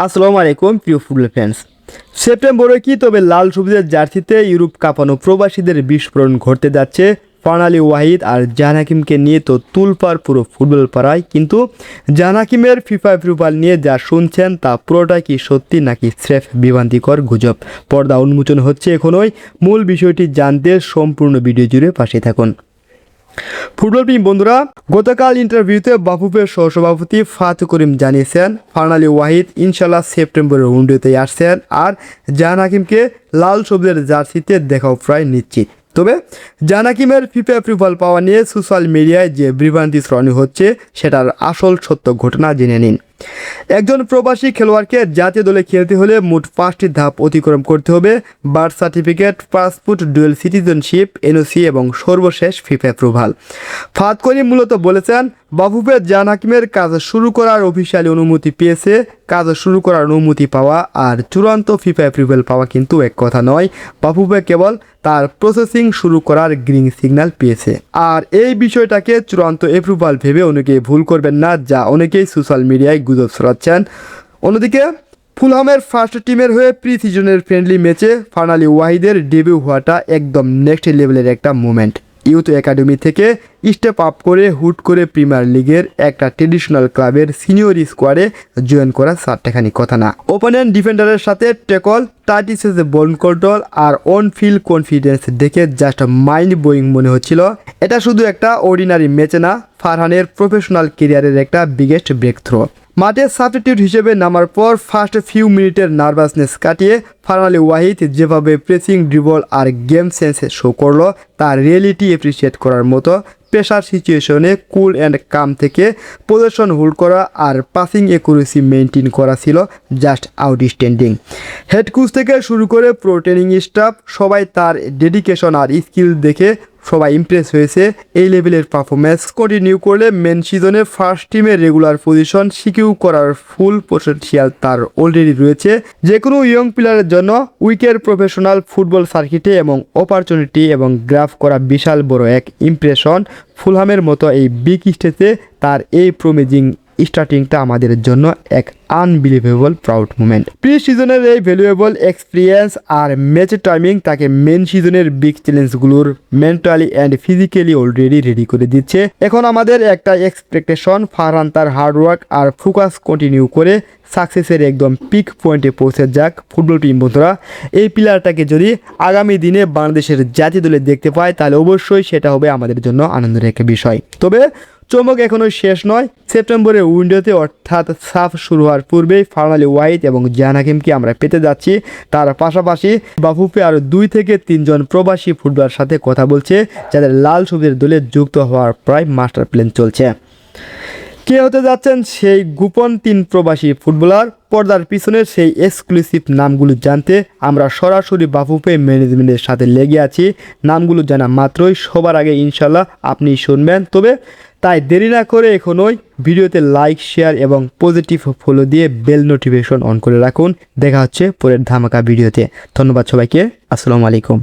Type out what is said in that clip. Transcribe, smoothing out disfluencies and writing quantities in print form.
আসসালামু আলাইকুম প্রিয় ফুটবল ফ্যান্স। সেপ্টেম্বরে কি তবে লাল সবুজের জার্সিতে ইউরোপ কাঁপানো প্রবাসীদের বিস্ফোরণ ঘটতে যাচ্ছে। ফার্নালি ওয়াহিদ আর জাহান হাকিমকে নিয়ে তো তুলপাড় পুরো ফুটবল পাড়ায়, কিন্তু জাহান হাকিমের ফিফা অ্যাপ্রুভাল নিয়ে যা শুনছেন তা পুরোটা কি সত্যি নাকি স্রেফ বিভ্রান্তিকর গুজব? পর্দা উন্মোচন হচ্ছে এখনই। মূল বিষয়টি জানতে সম্পূর্ণ ভিডিও জুড়ে পাশে থাকুন। ফুটবল টিম বন্ধুরা, গতকাল ইন্টারভিউতে বাফুফের সহসভাপতি ফাতু করিম জানিয়েছেন ফার্নালি ওয়াহিদ ইনশাল্লাহ সেপ্টেম্বরের উইন্ডোতেই আসছেন, আর জাহান হাকিমকে লাল সবুজের জার্সিতে দেখাও প্রায় নিশ্চিত। তবে জাহান হাকিমের ফিফা অ্যাপ্রুভাল পাওয়া নিয়ে সোশ্যাল মিডিয়ায় যে বিভ্রান্তি ছড়ানো হচ্ছে সেটার আসল সত্য ঘটনা জেনে নিন। একজন প্রবাসী খেলোয়াড়কে জাতীয় দলে খেলতে হলে মোট 5টি ধাপ অতিক্রম করতে হবে: birth certificate, passport, dual citizenship, NOC এবং সর্বশেষ ফিফা অ্যাপ্রুভাল। ফাত করিম মূলত বলেছেন, বাফুফে জাহান হাকিমের কাজ শুরু করার অফিসিয়ালি অনুমতি পেয়েছে। কাজ শুরু করার অনুমতি পাওয়া আর চূড়ান্ত ফিফা অ্যাপ্রুভাল পাওয়া কিন্তু এক কথা নয়। বাফুফে কেবল তার প্রসেসিং শুরু করার গ্রিন সিগন্যাল পেয়েছে। আর এই বিষয়টাকে চূড়ান্ত অ্যাপ্রুভাল ভেবে অনেকেই ভুল করবেন না, যা অনেকেই সোশ্যাল মিডিয়ায় গুজব ছড়াচ্ছেন। অন্যদিকে ফুলহামের ফার্স্ট টিমের হয়ে প্রি সিজনের ফ্রেন্ডলি ম্যাচে ফার্নালি ওয়াহিদের ডেবিউ হওয়াটা একদম নেক্সট লেভেলের একটা মুভমেন্ট। ইউথ একাডেমি থেকে স্টেপ আপ করে হুট করে প্রিমিয়ার লিগের একটা ট্রেডিশনাল ক্লাবের সিনিয়র স্কোয়াডে জয়েন করা চারটেখানি কথা না। ওপেনেন্ট ডিফেন্ডারের সাথে ট্যাকল, টার্টিসেসে বল কন্ট্রোল আর অন ফিল্ড কনফিডেন্স দেখে জাস্ট মাইন্ড ব্লোয়িং মনে হচ্ছিল। এটা শুধু একটা অর্ডিনারি ম্যাচে না, ফারহানের প্রফেশনাল কেরিয়ারের একটা বিগেস্ট ব্রেক থ্রো। মাঠে সাবস্টিটিউট হিসেবে নামার পর ফার্স্ট ফিউ মিনিটের নার্ভাসনেস কাটিয়ে ফার্নালি ওয়াহিদ যেভাবে প্রেসিং, ড্রিবল আর গেম সেন্সে শো করলো তার রিয়েলিটি অ্যাপ্রিসিয়েট করার মতো। প্রেশার সিচুয়েশনে কুল অ্যান্ড কাম থেকে পজিশন হোল্ড করা আর পাসিং অ্যাকুরেসি মেনটেন করা ছিল জাস্ট আউটস্ট্যান্ডিং। হেড কোচ থেকে শুরু করে প্রো ট্রেনিং স্টাফ সবাই তার ডেডিকেশন আর স্কিল দেখে সবাই ইমপ্রেস হয়েছে। এই লেভেলের পারফরমেন্স কন্টিনিউ করলে মেন সিজনে ফার্স্ট টিমের রেগুলার পজিশন সিকিউর করার ফুল পোটেনশিয়াল তার অলরেডি রয়েছে। যে কোনো ইয়ং প্লেয়ারের জন্য উইকের প্রফেশনাল ফুটবল সার্কিটে এবং অপরচুনিটি এবং গ্রাফ করা বিশাল বড় এক ইমপ্রেশন। ফুলহামের মতো এই বিগ স্টেজে তার এই প্রমিজিং স্টার্টিংটা আমাদের জন্য এক আনবিলিভেবল প্রাউড মুমেন্ট। প্রি সিজনের এই ভ্যালুয়েবল এক্সপিরিয়েন্স আর ম্যাচ টাইমিং তাকে মেন সিজনের বিগ চ্যালেঞ্জগুলোর mentally and physically already ready করে দিচ্ছে। এখন আমাদের একটা এক্সপেকটেশন, ফারহান তার হার্ডওয়ার্ক আর ফোকাস কন্টিনিউ করে সাকসেসের একদম পিক পয়েন্টে পৌঁছে যাক। ফুটবল টিম বন্ধুরা, এই প্লেয়ারটাকে যদি আগামী দিনে বাংলাদেশের জাতীয় দলে দেখতে পাই তাহলে অবশ্যই সেটা হবে আমাদের জন্য আনন্দের একটা বিষয়। তবে চমক এখনো শেষ নয়। সেপ্টেম্বরের উইন্ডোতে অর্থাৎ সাফ শুরু হওয়ার পূর্বেই ফার্নালি ওয়াহিদ এবং জাহান হাকিমকে আমরা পেতে যাচ্ছি। তার পাশাপাশি বাফুফে আরও 2 থেকে 3 জন প্রবাসী ফুটবলার সাথে কথা বলছে, যাদের লাল সবুজের দলে যুক্ত হওয়ার প্রায় মাস্টার প্ল্যান চলছে। কে হতে যাচ্ছেন সেই গোপন 3 প্রবাসী ফুটবলার? পর্দার পিছনের সেই এক্সক্লুসিভ নামগুলো জানতে আমরা সরাসরি বাফুফে ম্যানেজমেন্টের সাথে লেগে আছি। নামগুলো জানা মাত্রই সবার আগে ইনশাল্লাহ আপনি শুনবেন। তবে তাই দেরি না করে এখনই ভিডিওতে লাইক, শেয়ার এবং পজিটিভ ফলো দিয়ে বেল নোটিফিকেশন অন করে রাখুন। দেখা হচ্ছে পরের ধামাকা ভিডিওতে। ধন্যবাদ সবাইকে। আসসালামু আলাইকুম।